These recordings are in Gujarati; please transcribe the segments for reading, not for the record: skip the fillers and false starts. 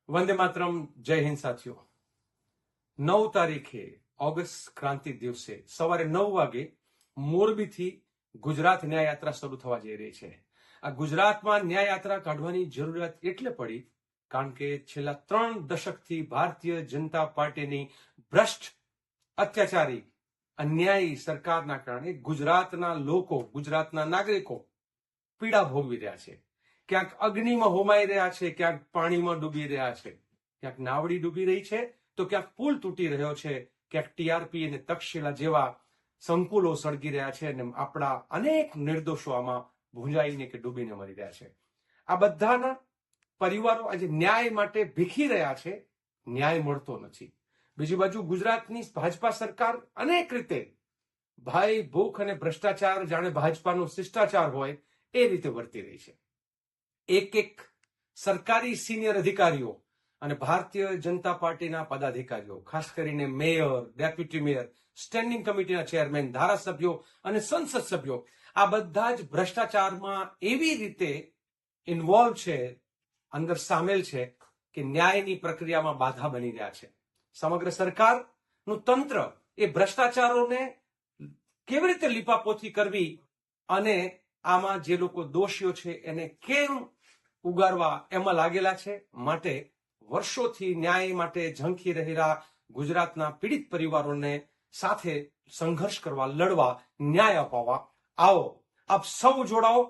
વંદે માતરમ. જય હિન્દ સાથીઓ. 9 તારીખે ઓગસ્ટ ક્રાંતિ દિવસે સવારે 9 વાગે મોરબીથી ગુજરાત ન્યાય યાત્રા શરૂ થવા જઈ રહી છે. આ ગુજરાતમાં ન્યાય યાત્રા કાઢવાની જરૂરિયાત એટલે પડી કારણ કે છેલ્લા 3 દશકથી ભારતીય જનતા પાર્ટીની ભ્રષ્ટ, અત્યાચારી, અન્યાયી સરકારના કારણે ગુજરાતના લોકો, ગુજરાતના નાગરિકો પીડા ભોગવી રહ્યા છે. ક્યાંક અગ્નિમાં હોમાઈ રહ્યા છે, ક્યાંક પાણીમાં ડૂબી રહ્યા છે, ક્યાંક નાવડી ડૂબી રહી છે, તો ક્યાંક પુલ તૂટી રહ્યો છે, ક્યાંક ટીઆરપી અને તક્ષશિલા જેવા સંકુલો સળગી રહ્યા છે અને આપણા અનેક નિર્દોષો આમાં ભૂંજાઈને કે ડૂબીને મરી રહ્યા છે. આ બધાના પરિવારો આજે ન્યાય માટે ભીખી રહ્યા છે, ન્યાય મળતો નથી. બીજી બાજુ ગુજરાતની ભાજપા સરકાર અનેક રીતે ભાઈ ભૂખ અને ભ્રષ્ટાચાર જાણે ભાજપાનો શિષ્ટાચાર હોય એ રીતે વર્તી રહી છે. એક સરકારી સિનિયર અધિકારીઓ અને ભારતીય જનતા પાર્ટીના પદાધિકારીઓ, ખાસ કરીને મેયર, ડેપ્યુટી મેયર, સ્ટેન્ડિંગ કમિટીના ચેરમેન, ધારાસભ્યો અને સંસદ સભ્યો આ બધા જ ભ્રષ્ટાચારમાં એવી રીતે ઇન્વોલ્વ છે, અંદર સામેલ છે કે ન્યાયની પ્રક્રિયામાં બાધા બની રહ્યા છે. સમગ્ર સરકારનું તંત્ર એ ભ્રષ્ટાચારોને કેવી રીતે લીપાપોથી કરવી અને આમાં જે લોકો દોષીઓ છે એને કેમ ઉગારવા એમાં લાગેલા છે. માટે વર્ષોથી ન્યાય માટે ઝંખી રહેલા ગુજરાતના પીડિત પરિવારોને સાથે સંઘર્ષ કરવા, લડવા, ન્યાય અપાવવા આવો આપ સૌ જોડાઓ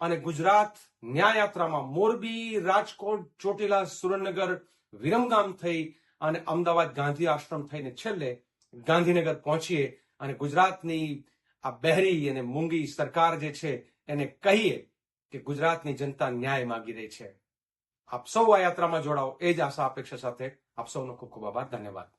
અને ગુજરાત ન્યાય યાત્રામાં મોરબી, રાજકોટ, ચોટીલા, સુરેન્દ્રનગર, વિરમગામ થઈ અને અમદાવાદ ગાંધી આશ્રમ થઈને છેલ્લે ગાંધીનગર પહોંચીએ અને ગુજરાતની આ બહેરી અને મૂંગી સરકાર જે છે એને કહીએ કે ગુજરાતની જનતા ન્યાય માંગી રહી છે. આપ સૌ આ યાત્રામાં જોડાઓ એ જ આશા અપેક્ષા સાથે આપ સૌનો ખૂબ ખૂબ આભાર. ધન્યવાદ.